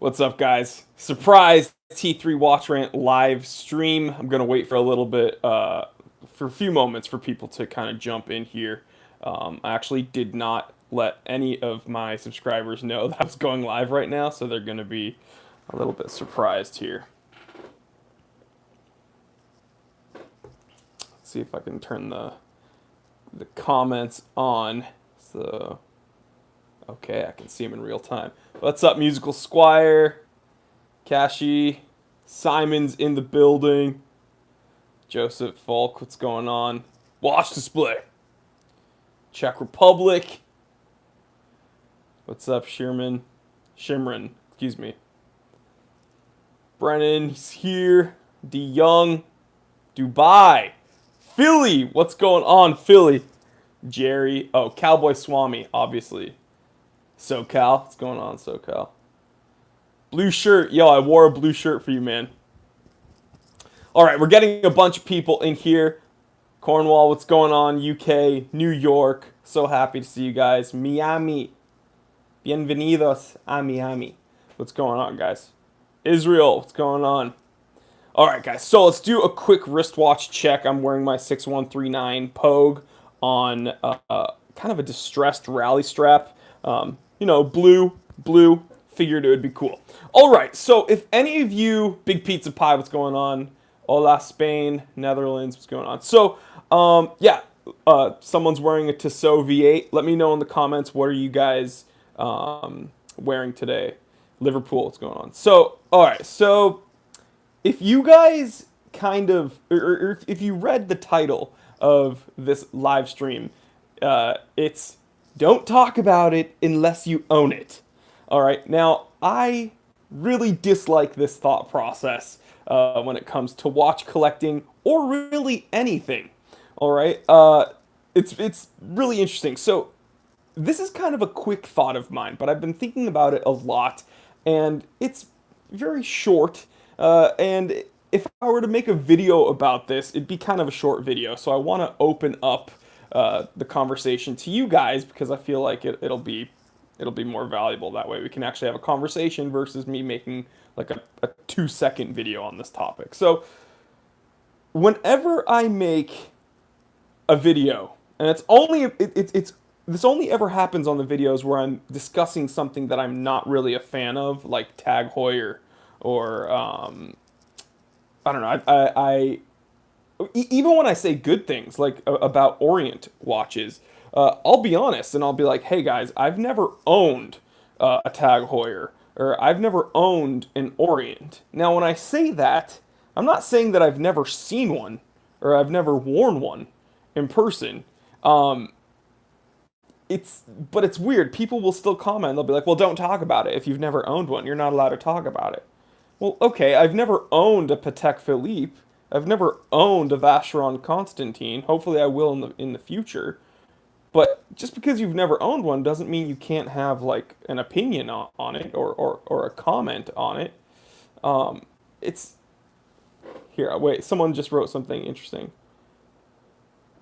What's up, guys? Surprise T3 Watch Rant live stream. I'm gonna wait for a little bit, for a few moments for people to kind of jump in here. I actually did not let any of my subscribers know that I was going live right now, so they're gonna be a little bit surprised here. Let's see if I can turn the comments on. So, okay, I can see them in real time. What's up, Musical Squire? Kashi, Simon's in the building. Joseph Falk, what's going on? Watch display. Czech Republic. What's up, Shimron, excuse me. Brennan, he's here. D Young. Dubai. Philly, what's going on, Philly? Jerry. Oh, Cowboy Swami, obviously. SoCal, what's going on, SoCal? Blue shirt. Yo, I wore a blue shirt for you, man. All right, we're getting a bunch of people in here. Cornwall, what's going on? UK, New York. So happy to see you guys. Miami. Bienvenidos a Miami. What's going on, guys? Israel, what's going on? All right, guys. So let's do a quick wristwatch check. I'm wearing my 6139 Pogue on kind of a distressed rally strap. Blue. Figured it would be cool. All right, so if any of you, Big Pizza Pie, what's going on? Hola, Spain, Netherlands, what's going on? So, someone's wearing a Tissot V8. Let me know in the comments, what are you guys wearing today? Liverpool, what's going on? So, all right, so if you guys or if you read the title of this live stream, it's "Don't talk about it unless you own it." All right, now I really dislike this thought process when it comes to watch collecting or really anything. All right, it's really interesting. So this is kind of a quick thought of mine, but I've been thinking about it a lot, and it's very short. And if I were to make a video about this, it'd be kind of a short video. So I want to open up the conversation to you guys because I feel like it'll be more valuable that way. We can actually have a conversation versus me making like a 2-second video on this topic. So whenever I make a video, and it's this only ever happens on the videos where I'm discussing something that I'm not really a fan of, like Tag Heuer or I don't know. Even when I say good things like about Orient watches, I'll be honest and I'll be like, hey guys, I've never owned a Tag Heuer or I've never owned an Orient. Now, when I say that, I'm not saying that I've never seen one or I've never worn one in person. But it's weird. People will still comment. They'll be like, well, don't talk about it. If you've never owned one, you're not allowed to talk about it. Well, okay, I've never owned a Patek Philippe. I've never owned a Vacheron Constantine. Hopefully I will in the future. But just because you've never owned one doesn't mean you can't have like an opinion on it or a comment on it. It's here. Wait, someone just wrote something interesting.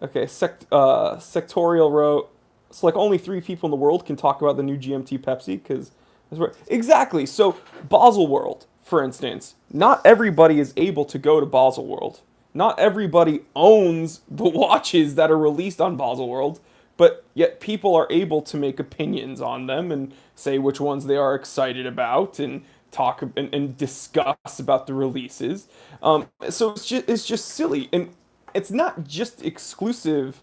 Okay, Sectorial wrote, it's like only 3 people in the world can talk about the new GMT Pepsi because exactly. So Baselworld, for instance, not everybody is able to go to Baselworld. Not everybody owns the watches that are released on Baselworld, but yet people are able to make opinions on them and say which ones they are excited about and talk and discuss about the releases. So it's just silly, and it's not just exclusive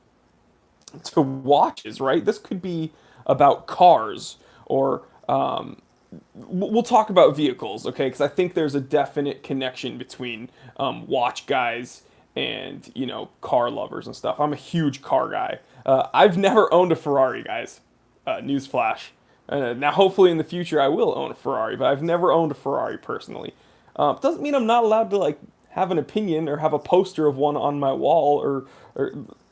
to watches, right? This could be about cars or we'll talk about vehicles, okay? Because I think there's a definite connection between watch guys and car lovers and stuff. I'm a huge car guy. I've never owned a Ferrari, guys. Newsflash. Now, hopefully in the future I will own a Ferrari, but I've never owned a Ferrari personally. Doesn't mean I'm not allowed to like have an opinion or have a poster of one on my wall or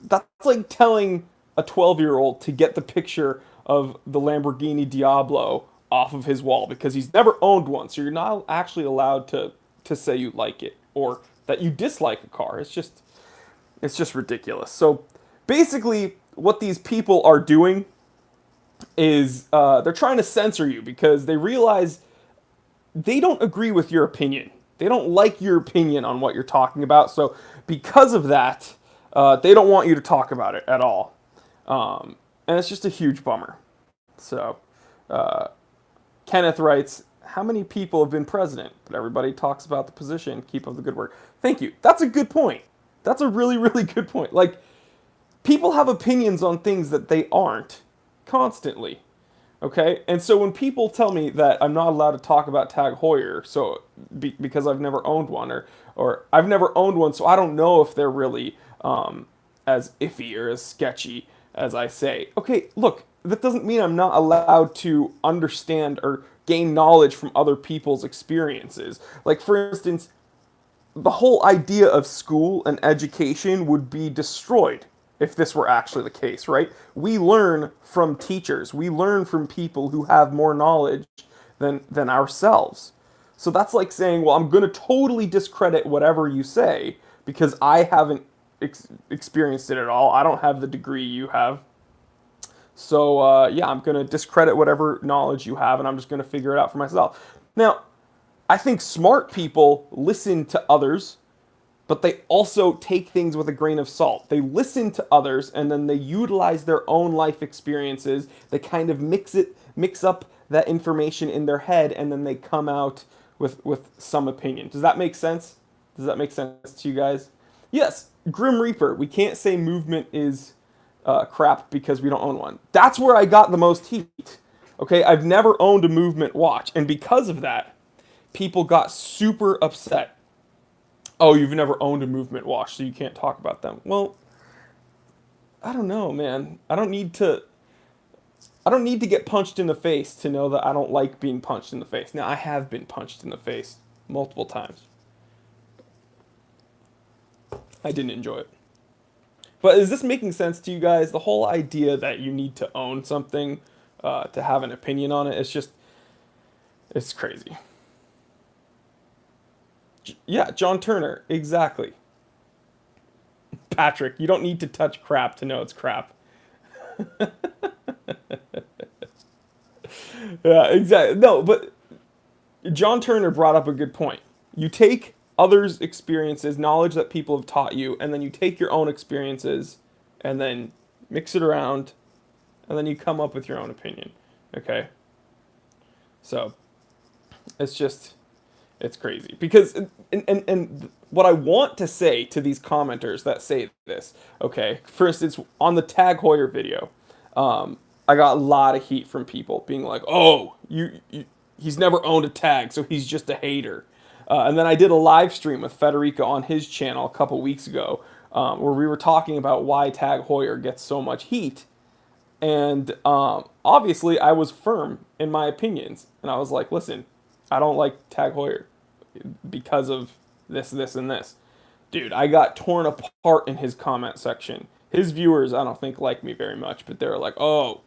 that's like telling a 12-year-old to get the picture of the Lamborghini Diablo off of his wall because he's never owned one. So you're not actually allowed to say you like it or that you dislike a car. It's just ridiculous. So basically what these people are doing is they're trying to censor you because they realize they don't agree with your opinion. They don't like your opinion on what you're talking about. So because of that, they don't want you to talk about it at all. And it's just a huge bummer. So Kenneth writes, how many people have been president? But everybody talks about the position. Keep up the good work. Thank you. That's a good point. That's a really, really good point. Like, people have opinions on things that they aren't constantly. Okay? And so when people tell me that I'm not allowed to talk about Tag Heuer, because I've never owned one, or I've never owned one, so I don't know if they're really as iffy or as sketchy as I say. Okay, look, that doesn't mean I'm not allowed to understand or gain knowledge from other people's experiences. Like, for instance, the whole idea of school and education would be destroyed if this were actually the case, right? We learn from teachers. We learn from people who have more knowledge than ourselves. So that's like saying, well, I'm going to totally discredit whatever you say because I haven't experienced it at all. I don't have the degree you have. So, yeah, I'm going to discredit whatever knowledge you have and I'm just going to figure it out for myself. Now, I think smart people listen to others, but they also take things with a grain of salt. They listen to others and then they utilize their own life experiences. They kind of mix up that information in their head, and then they come out with some opinion. Does that make sense? Does that make sense to you guys? Yes, Grim Reaper. We can't say movement is crap because we don't own one. That's where I got the most heat. Okay, I've never owned a movement watch, and because of that, people got super upset. Oh, you've never owned a movement watch, so you can't talk about them. Well, I don't know, man. I don't need to get punched in the face to know that I don't like being punched in the face. Now, I have been punched in the face multiple times. I didn't enjoy it. But is this making sense to you guys? The whole idea that you need to own something to have an opinion on it, it's crazy. Yeah, John Turner, exactly. Patrick, you don't need to touch crap to know it's crap. Yeah, exactly. No, but John Turner brought up a good point. You take others' experiences, knowledge that people have taught you, and then you take your own experiences and then mix it around, and then you come up with your own opinion. Okay? So, it's just, it's crazy. Because, and what I want to say to these commenters that say this, okay, for instance, on the Tag Heuer video, I got a lot of heat from people being like, "Oh, he's never owned a tag, so he's just a hater." And then I did a live stream with Federico on his channel a couple weeks ago, where we were talking about why Tag Heuer gets so much heat. And obviously, I was firm in my opinions, and I was like, "Listen, I don't like Tag Heuer because of this, this, and this." Dude, I got torn apart in his comment section. His viewers, I don't think, like me very much, but they're like, "Oh,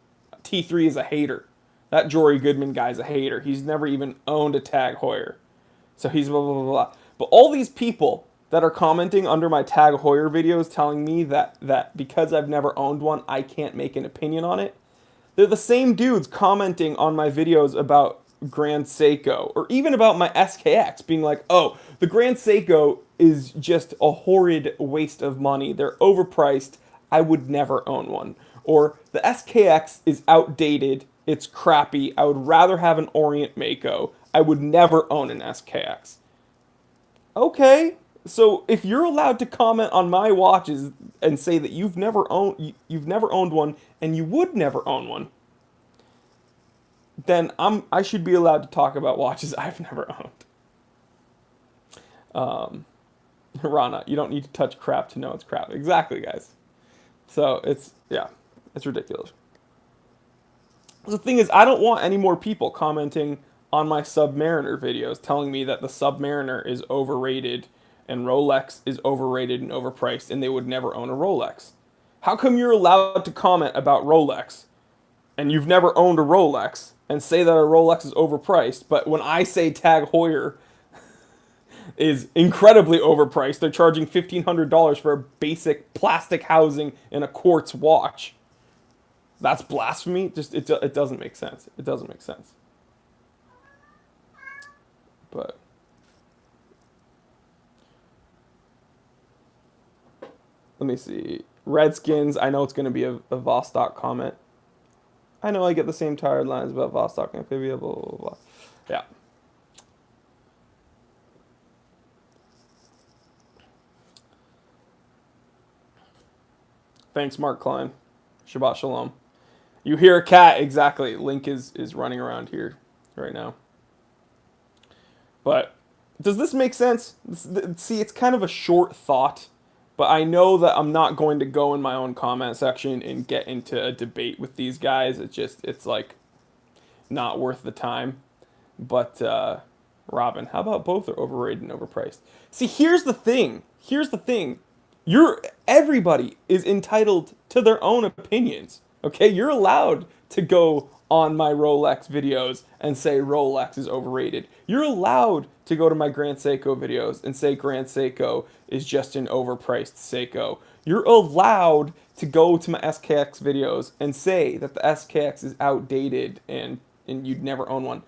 T3 is a hater. That Jory Goodman guy's a hater. He's never even owned a Tag Heuer. So he's blah, blah, blah, blah." But all these people that are commenting under my Tag Heuer videos telling me that because I've never owned one, I can't make an opinion on it, they're the same dudes commenting on my videos about Grand Seiko, or even about my SKX, being like, "Oh, the Grand Seiko is just a horrid waste of money. They're overpriced. I would never own one." Or the SKX is outdated. It's crappy. I would rather have an Orient Mako. I would never own an SKX. Okay, so if you're allowed to comment on my watches and say that you've never owned one and you would never own one, then I should be allowed to talk about watches I've never owned. Rana, you don't need to touch crap to know it's crap. Exactly, guys. So it's ridiculous. The thing is, I don't want any more people commenting on my Submariner videos telling me that the Submariner is overrated and Rolex is overrated and overpriced and they would never own a Rolex. How come you're allowed to comment about Rolex and you've never owned a Rolex and say that a Rolex is overpriced, but when I say Tag Heuer is incredibly overpriced, they're charging $1,500 for a basic plastic housing in a quartz watch? That's blasphemy. Just it doesn't make sense. It doesn't make sense. But let me see. Redskins, I know it's going to be a Vostok comment. I know I get the same tired lines about Vostok Amphibia, blah, blah, blah. Yeah. Thanks, Mark Klein. Shabbat Shalom. You hear a cat, exactly. Link is running around here right now. But does this make sense? See, it's kind of a short thought, but I know that I'm not going to go in my own comment section and get into a debate with these guys. It's like not worth the time. But Robin, how about both are overrated and overpriced? See, here's the thing. Here's the thing. Everybody is entitled to their own opinions. Okay, you're allowed to go on my Rolex videos and say Rolex is overrated. You're allowed to go to my Grand Seiko videos and say Grand Seiko is just an overpriced Seiko. You're allowed to go to my SKX videos and say that the SKX is outdated and you'd never own one.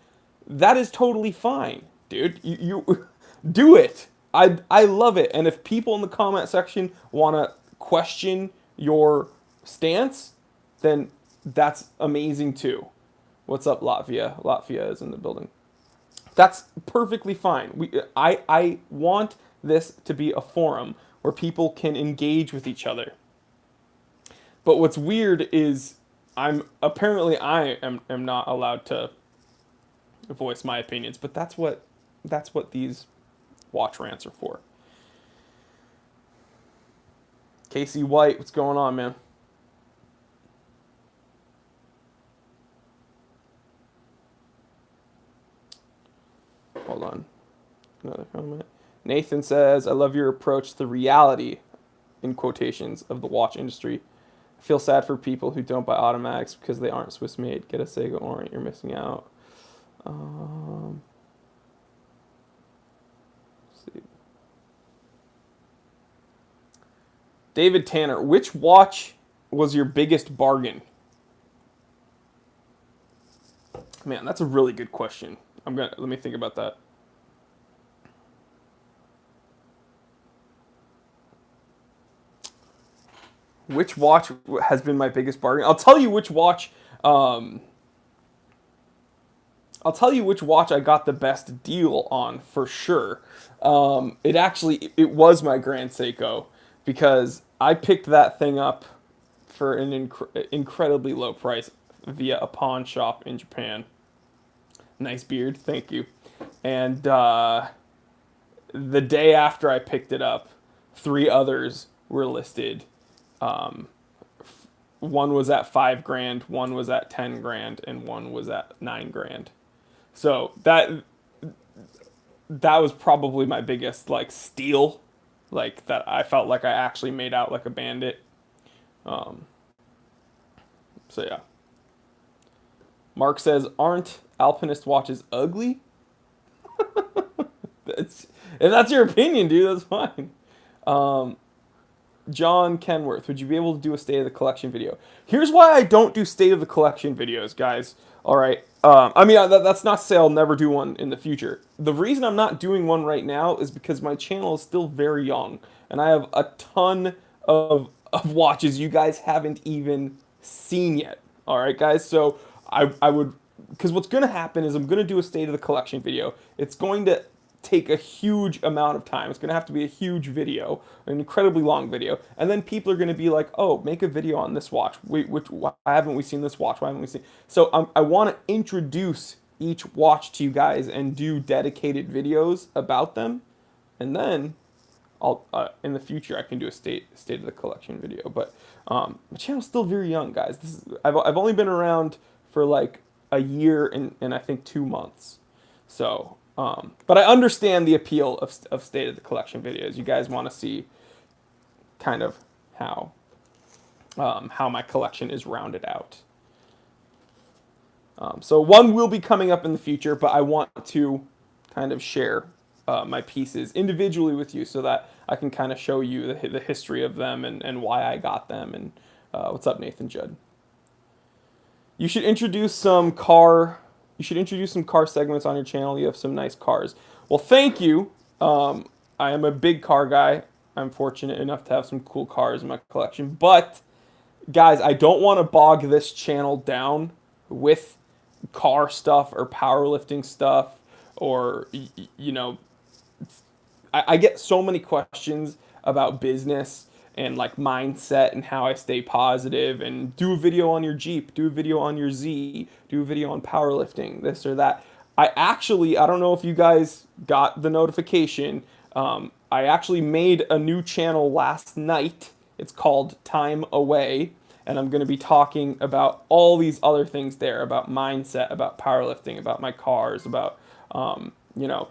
That is totally fine, dude. You do it. I love it. And if people in the comment section want to question your stance, then that's amazing too. What's up, Latvia? Latvia is in the building. That's perfectly fine. I want this to be a forum where people can engage with each other. But what's weird is I am not allowed to voice my opinions, but that's what these watch rants are for. Casey White, what's going on, man? Hold on. Another comment. Nathan says, I love your approach to the reality, in quotations, of the watch industry. I feel sad for people who don't buy automatics because they aren't Swiss made. Get a Seiko Orient, you're missing out. Let's see. David Tanner, which watch was your biggest bargain? Man, that's a really good question. Let me think about that. Which watch has been my biggest bargain? I'll tell you which watch. I'll tell you which watch I got the best deal on for sure. It was my Grand Seiko because I picked that thing up for an incredibly low price via a pawn shop in Japan. Nice beard, thank you. And the day after I picked it up, 3 others were listed. One was at $5,000, one was at $10,000, and one was at $9,000. So that was probably my biggest like steal, like that I felt like I actually made out like a bandit. So yeah. Mark says, aren't Alpinist watches ugly? If that's your opinion, dude, that's fine. John Kenworth, would you be able to do a state of the collection video? Here's why I don't do state of the collection videos, guys. All right. That's not to say I'll never do one in the future. The reason I'm not doing one right now is because my channel is still very young, and I have a ton of watches you guys haven't even seen yet. All right, guys. So I would, because what's going to happen is I'm going to do a state of the collection video. It's going to take a huge amount of time. It's going to have to be a huge video, an incredibly long video. And then people are going to be like, oh, make a video on this watch. Why haven't we seen this watch? Why haven't we seen? So I want to introduce each watch to you guys and do dedicated videos about them. And then I'll, in the future, I can do a state of the collection video. But my channel's still very young, guys. I've only been around for like a year and I think 2 months. So, but I understand the appeal of state of the collection videos. You guys want to see kind of how my collection is rounded out. So one will be coming up in the future, but I want to kind of share my pieces individually with you so that I can kind of show you the history of them and why I got them. And what's up, Nathan Judd? You should introduce some car segments on your channel. You have some nice cars. Well, thank you. I am a big car guy. I'm fortunate enough to have some cool cars in my collection. But, guys, I don't want to bog this channel down with car stuff or powerlifting stuff or, you know, I get so many questions about business and like mindset and how I stay positive and do a video on your Jeep, do a video on your Z, do a video on powerlifting, this or that. I don't know if you guys got the notification. I actually made a new channel last night. It's called Time Away. And I'm going to be talking about all these other things there about mindset, about powerlifting, about my cars, about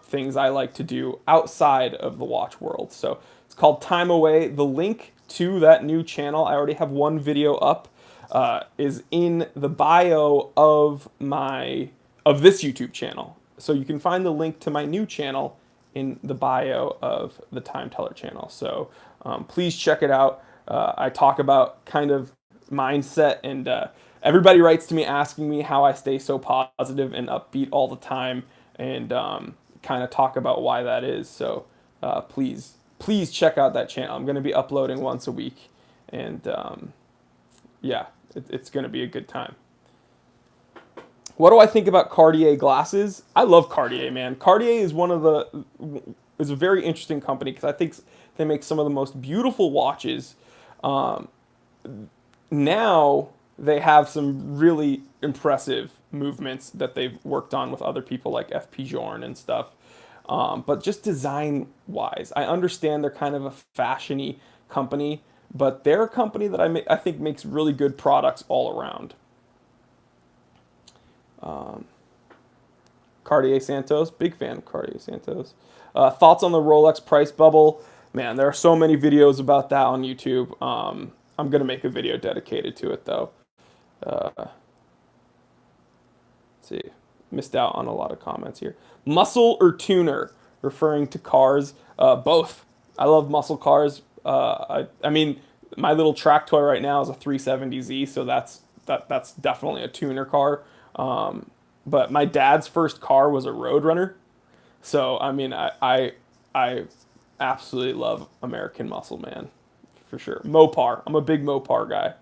things I like to do outside of the watch world. So it's called Time Away. The link to that new channel, I already have one video up, is in the bio of this YouTube channel. So you can find the link to my new channel in the bio of the Time Teller channel. So please check it out. I talk about kind of mindset and everybody writes to me asking me how I stay so positive and upbeat all the time and kind of talk about why that is. So please check out that channel. I'm going to be uploading once a week and it's going to be a good time. What do I think about Cartier glasses? I love Cartier, man. Cartier is a very interesting company because I think they make some of the most beautiful watches. Now they have some really impressive movements that they've worked on with other people like FP Journe and stuff. But just design wise, I understand they're kind of a fashiony company, but they're a company that I think makes really good products all around. Cartier Santos, big fan of Cartier Santos. Thoughts on the Rolex price bubble? Man, there are so many videos about that on YouTube. I'm going to make a video dedicated to it, though. Let's see. Missed out on a lot of comments here. Muscle or tuner? Referring to cars. Both. I love muscle cars. I mean, my little track toy right now is a 370Z, so that's definitely a tuner car. But my dad's first car was a Roadrunner. So, I mean, I absolutely love American Muscle, man. For sure. Mopar. I'm a big Mopar guy.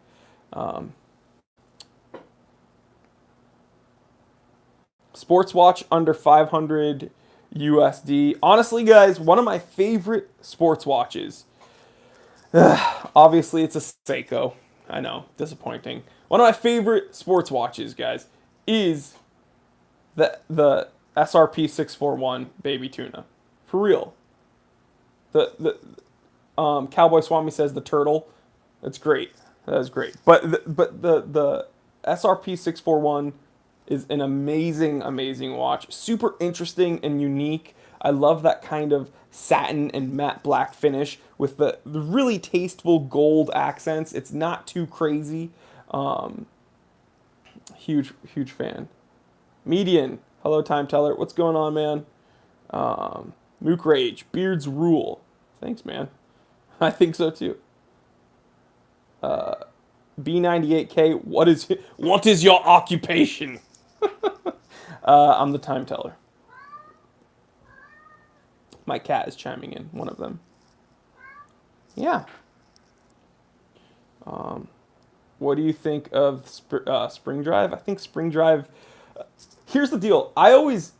Sports watch under 500 USD. Honestly, guys, one of my favorite sports watches. Obviously, it's a Seiko. I know, disappointing. One of my favorite sports watches, guys, is the SRP 641 Baby Tuna. For real. The Cowboy Swami says the turtle. That's great. That is great. But the SRP 641 is an amazing watch. Super interesting and unique. I love that kind of satin and matte black finish with the really tasteful gold accents. It's not too crazy. Huge fan. Median. Hello, Time Teller. What's going on, man? Mook Rage. Beards rule. Thanks, man. I think so too. B98K. What is your occupation? I'm the Time Teller. My cat is chiming in. One of them. Yeah. What do you think of Spring Drive? I think Spring Drive. Here's the deal. I always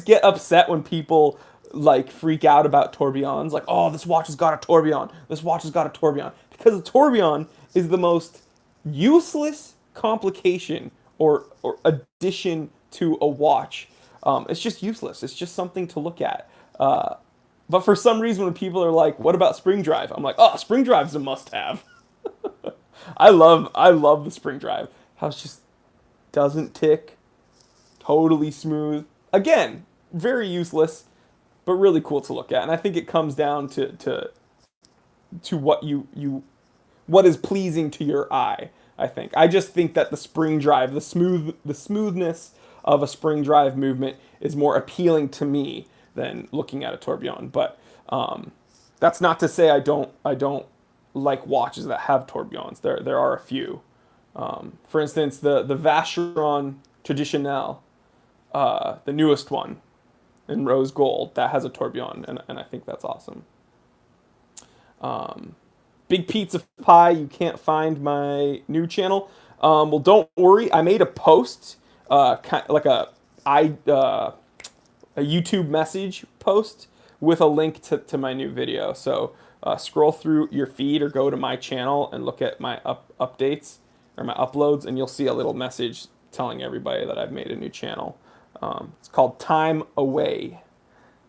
get upset when people like freak out about tourbillons. Like, oh, this watch has got a tourbillon. This watch has got a tourbillon. Because a tourbillon is the most useless complication or addition to a watch. It's just useless. It's just something to look at. But for some reason, when people are like, "What about Spring Drive?" I'm like, "Oh, Spring Drive's a must-have." I love the Spring Drive. How it just doesn't tick. Totally smooth. Again, very useless, but really cool to look at. And I think it comes down to what is pleasing to your eye. I just think that the Spring Drive, the smoothness of a Spring Drive movement is more appealing to me than looking at a tourbillon. But that's not to say I don't like watches that have tourbillons. There are a few. For instance, the Vacheron Traditionnel, the newest one. in rose gold that has a tourbillon, and I think that's awesome. Big Pizza Pie, you can't find my new channel. Well, don't worry. I made a post, like a YouTube message post with a link to my new video. So scroll through your feed or go to my channel and look at my updates or my uploads, and you'll see a little message telling everybody that I've made a new channel. It's called Time Away,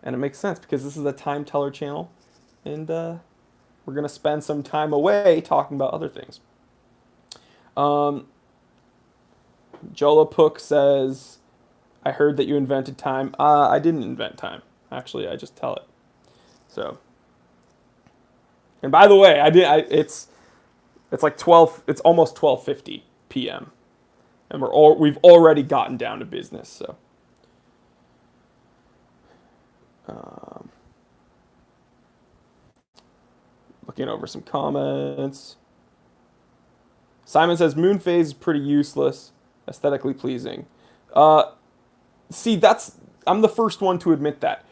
and it makes sense because this is a time teller channel, and we're gonna spend some time away talking about other things. Um, Jolapook says, "I heard that you invented time." I didn't invent time. Actually, I just tell it. So, and by the way, I did. It's like 12. It's almost 12:50 p.m. and we've already gotten down to business. So, um, looking over some comments. Simon says moon phase is pretty useless, aesthetically pleasing. Uh, See, I'm the first one to admit that.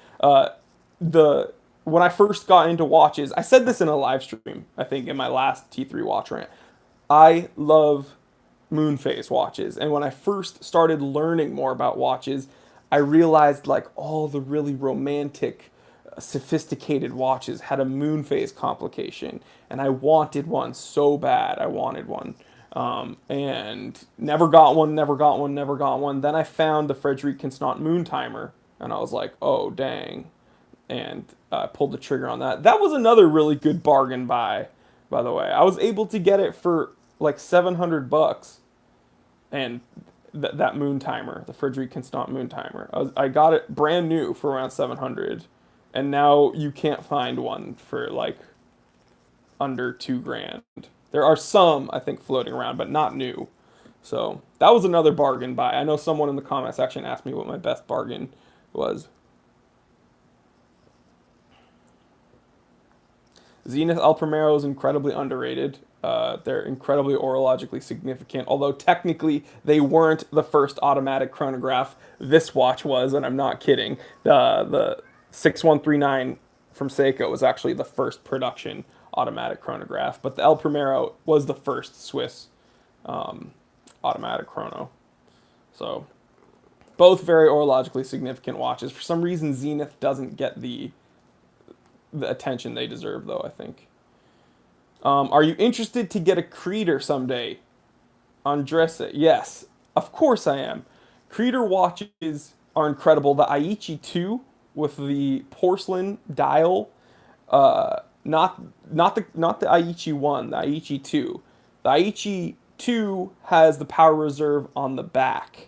The When I first got into watches, I said this in a live stream, I think in my last T3 watch rant. I love moon phase watches, and when I first started learning more about watches, I realized like all the really romantic, sophisticated watches had a moon phase complication, and I wanted one so bad. I wanted one. And never got one, never got one, never got one. Then I found the Frederic Constant Moon Timer, and I was like, oh, dang. And I pulled the trigger on that. That was another really good bargain by the way. I was able to get it for like 700 bucks, and that moon timer, the Frederic Constant Moon Timer. I got it brand new for around 700, and now you can't find one for like under 2 grand. There are some, I think, floating around, but not new. So that was another bargain buy. I know someone in the comment section asked me what my best bargain was. Zenith El Primero is incredibly underrated. They're incredibly orologically significant, although technically they weren't the first automatic chronograph. This watch was, and I'm not kidding. The 6139 from Seiko was actually the first production automatic chronograph, but the El Primero was the first Swiss automatic chrono. So both very orologically significant watches. For some reason, Zenith doesn't get the attention they deserve, though, I think. Are you interested to get a Creator someday? Andressa, yes, of course I am. Creator watches are incredible. The Aichi 2 with the porcelain dial, not the Aichi 1, the Aichi 2. The Aichi 2 has the power reserve on the back.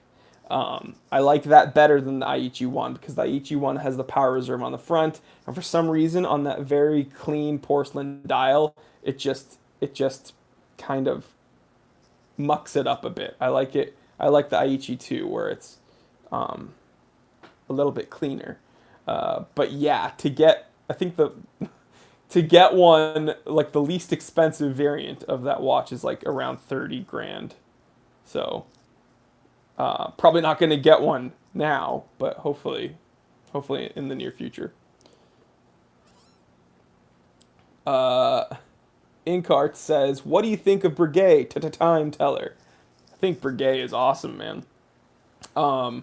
I like that better than the Aichi 1 because the Aichi 1 has the power reserve on the front, and for some reason on that very clean porcelain dial, it just kind of mucks it up a bit. I like it. I like the Aichi 2 where it's a little bit cleaner. But yeah, I think to get one like the least expensive variant of that watch is like around 30 grand. So probably not going to get one now, but hopefully in the near future. Inkart says, "What do you think of Breguet to time teller?" I think Breguet is awesome, man. I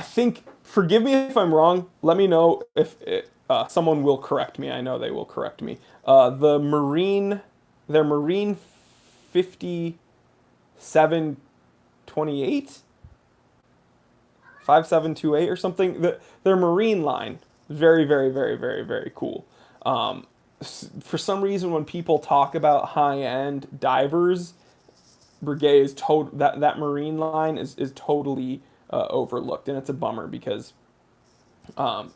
think, forgive me if I'm wrong. Let me know if someone will correct me. I know they will correct me. Their Marine 5728, 5728 or something. Their Marine line is very, very, very, very, very cool. For some reason, when people talk about high-end divers, Breguet is that Marine line is totally overlooked, and it's a bummer because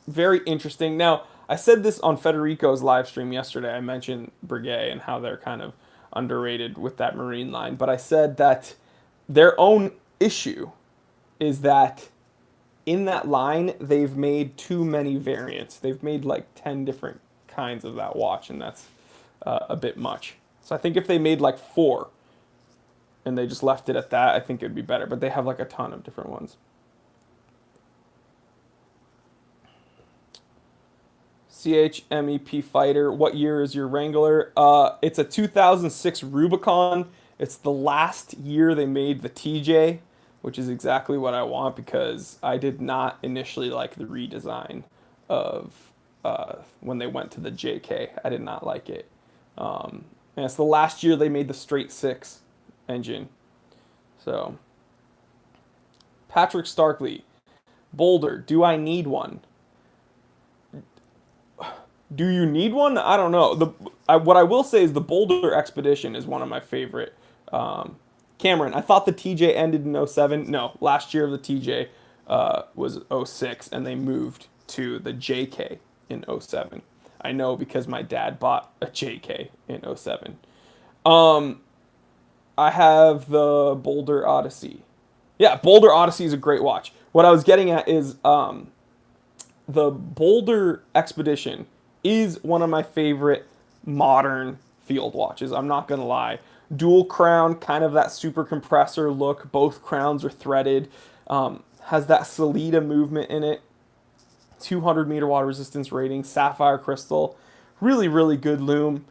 very interesting. Now, I said this on Federico's live stream yesterday. I mentioned Breguet and how they're kind of underrated with that Marine line, but I said that their own issue is that in that line they've made too many variants. They've made like 10 different kinds of that watch, and that's a bit much. So I think if they made like 4 and they just left it at that, I think it'd be better. But they have like a ton of different ones. CHMEP Fighter. What year is your Wrangler? It's a 2006 Rubicon. It's the last year they made the TJ, which is exactly what I want because I did not initially like the redesign of when they went to the JK. I did not like it. And it's the last year they made the straight six engine. So, Patrick Starkley, Boulder, do I need one? Do you need one? I don't know. What I will say is the Boulder Expedition is one of my favorite. Cameron, I thought the TJ ended in '07. No, last year of the TJ was '06, and they moved to the JK in '07. I know because my dad bought a JK in '07. I have the Boulder Odyssey. Yeah, Boulder Odyssey is a great watch. What I was getting at is the Boulder Expedition is one of my favorite modern field watches. I'm not going to lie. Dual crown, kind of that super compressor look. Both crowns are threaded. Has that Salida movement in it. 200-meter water resistance rating. Sapphire crystal. Really, really good lume.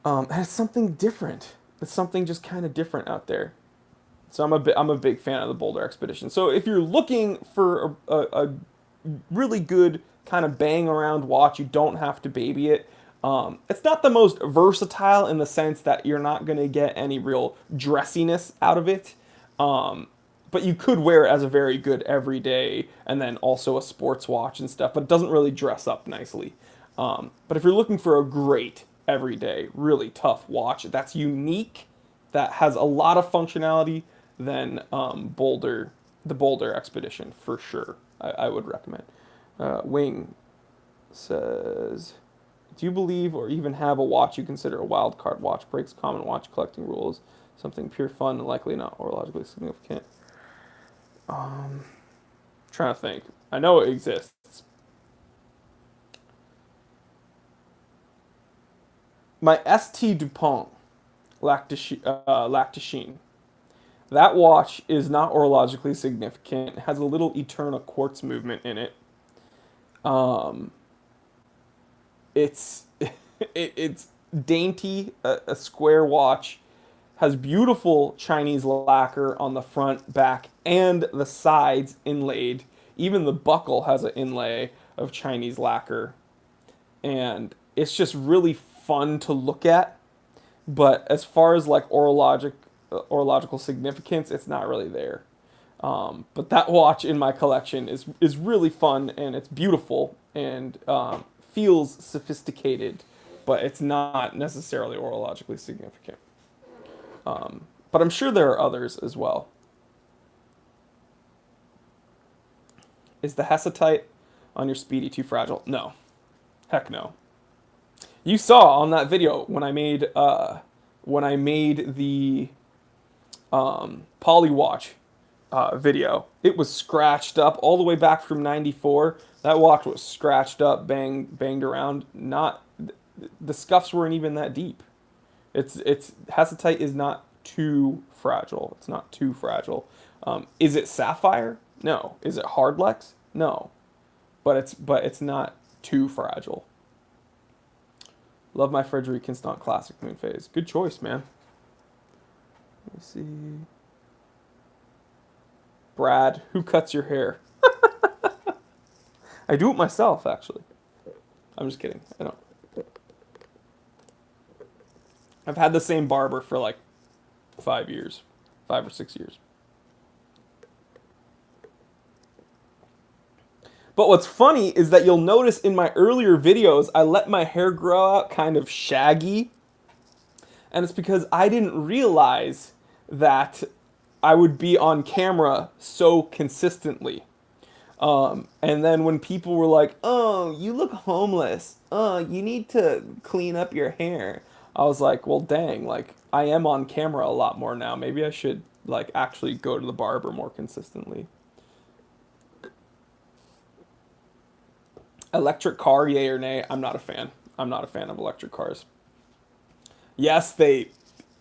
And it's something different. It's something just kind of different out there. So I'm a big fan of the Boulder Expedition. So if you're looking for a really good kind of bang around watch, you don't have to baby it. It's not the most versatile in the sense that you're not going to get any real dressiness out of it. But you could wear it as a very good everyday and then also a sports watch and stuff, but it doesn't really dress up nicely. But if you're looking for a great everyday, really tough watch that's unique, that has a lot of functionality, then the Boulder Expedition for sure, I would recommend. Wing says, do you believe or even have a watch you consider a wild card watch? Breaks common watch collecting rules. Something pure fun and likely not orologically significant. Trying to think. I know it exists. My ST Dupont Lactachine. That watch is not orologically significant. It has a little Eterna quartz movement in it. It's it's dainty, a square watch, has beautiful Chinese lacquer on the front, back, and the sides inlaid. Even the buckle has an inlay of Chinese lacquer, and it's just really fun to look at. But as far as like orological significance, it's not really there. But that watch in my collection is really fun and it's beautiful and feels sophisticated, but it's not necessarily orologically significant. But I'm sure there are others as well. Is the Hesatite on your Speedy too fragile? No. Heck no. You saw on that video when I made the Polywatch video. It was scratched up all the way back from '94. That watch was scratched up, banged around. Not the scuffs weren't even that deep. It's Hesatite is not too fragile. It's not too fragile. Is it sapphire? No. Is it hardlex? No. But it's not too fragile. Love my Frederic Constant Classic Moon Phase. Good choice, man. Let me see. Brad, who cuts your hair? I do it myself, actually. I'm just kidding. I don't. I've had the same barber for like 5 years, 5 or 6 years. But what's funny is that you'll notice in my earlier videos, I let my hair grow out kind of shaggy. And it's because I didn't realize that I would be on camera so consistently. And then when people were like, oh, you look homeless. Oh, you need to clean up your hair. I was like, well, dang, like I am on camera a lot more now. Maybe I should like actually go to the barber more consistently. Electric car, yay or nay? I'm not a fan. I'm not a fan of electric cars. Yes, they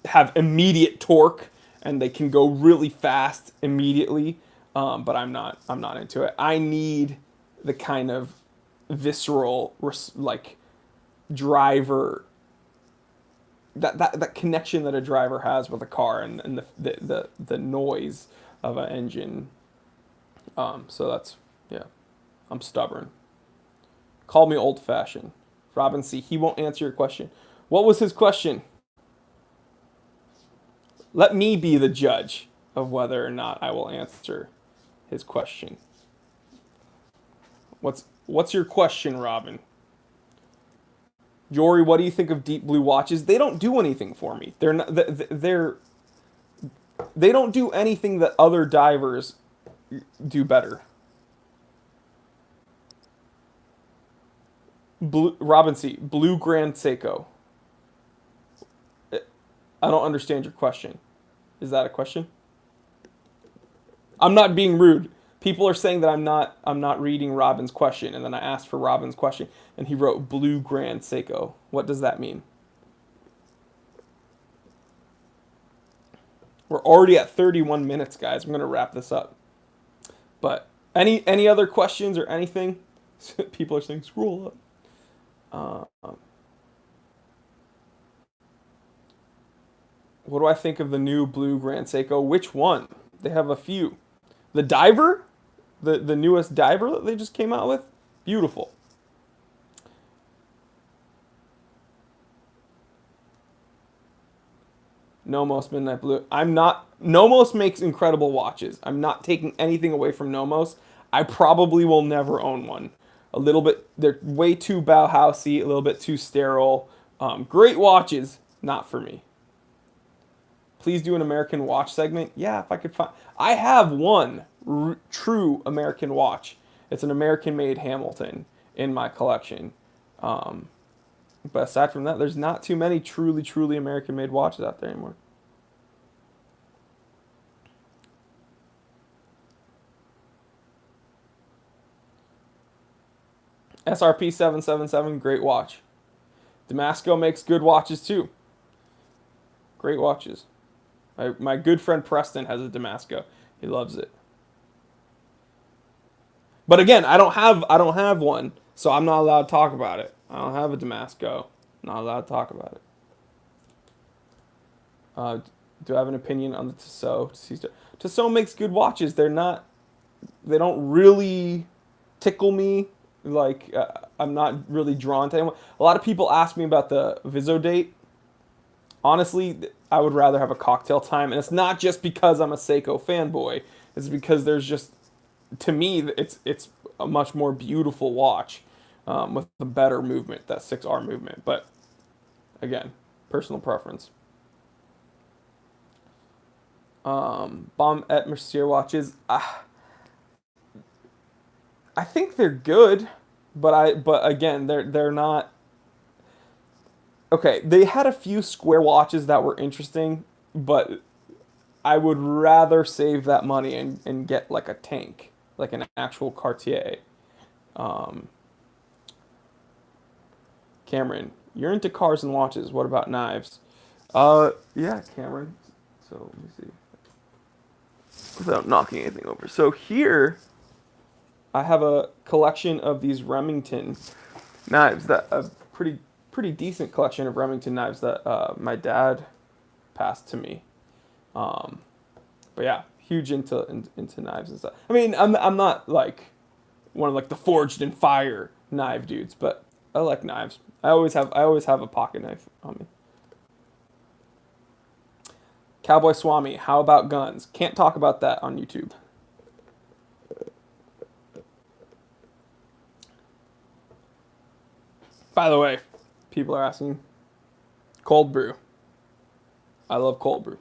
have immediate torque and they can go really fast immediately, but I'm not into it. I need the kind of visceral, like driver, that connection that a driver has with a car, and the noise of an engine. So that's, yeah, I'm stubborn. Call me old fashioned. Robin C. He won't answer your question. What was his question? Let me be the judge of whether or not I will answer his question. What's your question, Robin? Jory, what do you think of deep blue watches? They don't do anything for me. They don't do anything that other divers do better. Robin C. Blue Grand Seiko. I don't understand your question. Is that a question? I'm not being rude. People are saying that I'm not reading Robin's question, and then I asked for Robin's question, and he wrote Blue Grand Seiko. What does that mean? We're already at 31 minutes, guys. I'm gonna wrap this up. But any other questions or anything? People are saying scroll up. What do I think of the new Blue Grand Seiko? Which one? They have a few. The diver, the newest diver that they just came out with, beautiful. Nomos Midnight Blue. I'm not. Nomos makes incredible watches. I'm not taking anything away from Nomos. I probably will never own one. A little bit. They're way too Bauhausy. A little bit too sterile. Great watches, not for me. Please do an American watch segment. Yeah, if I could find. I have one true American watch. It's an American-made Hamilton in my collection. Um, but aside from that, there's not too many truly American-made watches out there anymore. SRP 777, great watch. Damasco makes good watches too. Great watches. My good friend Preston has a Damasco. He loves it. But again, I don't have one, so I'm not allowed to talk about it. I don't have a Damasco. I'm not allowed to talk about it. Uh, do I have an opinion on the Tissot? Tissot makes good watches. They don't really tickle me. Like I'm not really drawn to anyone. A lot of people ask me about the Viso date. Honestly, I would rather have a cocktail time, and it's not just because I'm a Seiko fanboy. It's because there's just, to me, it's a much more beautiful watch with a better movement, that 6R movement. But again, personal preference. Bomb et Mercier watches. I think they're good, but again, they're not. Okay, they had a few square watches that were interesting, but I would rather save that money and get like a tank, like an actual Cartier. Um, Cameron, you're into cars and watches. What about knives? Yeah, Cameron. So let me see. Without knocking anything over. So here, I have a collection of these Remington knives, that a pretty decent collection of Remington knives that my dad passed to me. Um, but yeah, huge into knives and stuff. I mean, I'm not like one of like the forged in fire knife dudes, but I like knives. I always have a pocket knife on me. Cowboy Swami, how about guns? Can't talk about that on YouTube. By the way, people are asking, cold brew. I love cold brew.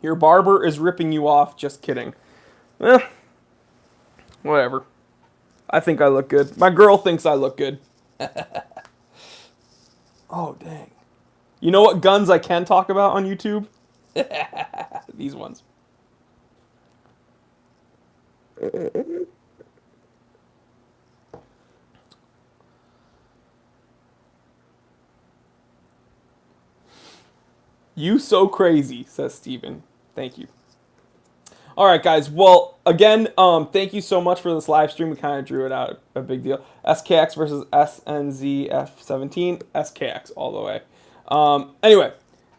Your barber is ripping you off. Just kidding. Eh, whatever. I think I look good. My girl thinks I look good. Oh, dang. You know what guns I can talk about on YouTube? These ones. You so crazy, says Steven. Thank you. All right, guys. Well, again, thank you so much for this live stream. We kind of drew it out, a big deal. SKX versus SNZF17. SKX all the way. Anyway,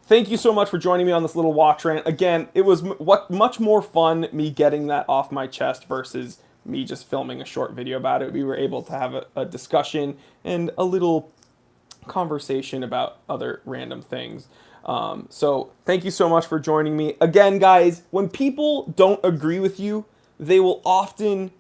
thank you so much for joining me on this little watch rant. Again, it was much more fun me getting that off my chest versus me just filming a short video about it. We were able to have a discussion and a little conversation about other random things. So thank you so much for joining me. Again, guys, when people don't agree with you, they will often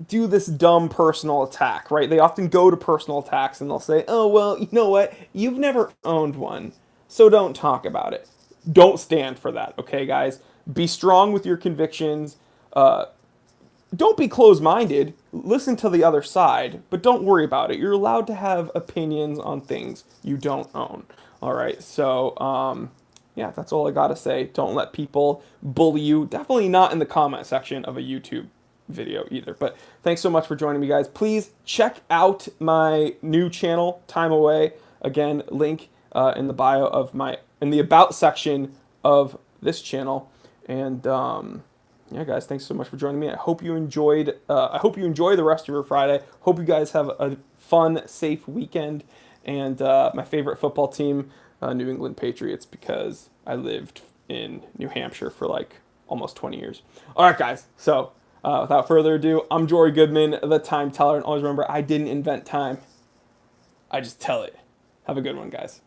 do this dumb personal attack, right? They often go to personal attacks and they'll say, oh, well, you know what? You've never owned one, so don't talk about it. Don't stand for that, okay, guys? Be strong with your convictions. Don't be closed-minded. Listen to the other side, but don't worry about it. You're allowed to have opinions on things you don't own. All right, so yeah, that's all I gotta say. Don't let people bully you. Definitely not in the comment section of a YouTube video either. But thanks so much for joining me, guys. Please check out my new channel, Time Away. Again, link in the bio of in the about section of this channel. And yeah, guys, thanks so much for joining me. I hope you enjoyed. I hope you enjoy the rest of your Friday. Hope you guys have a fun, safe weekend. And my favorite football team, New England Patriots, because I lived in New Hampshire for like almost 20 years. All right, guys. So without further ado, I'm Jory Goodman, the time teller, and always remember, I didn't invent time. I just tell it. Have a good one, guys.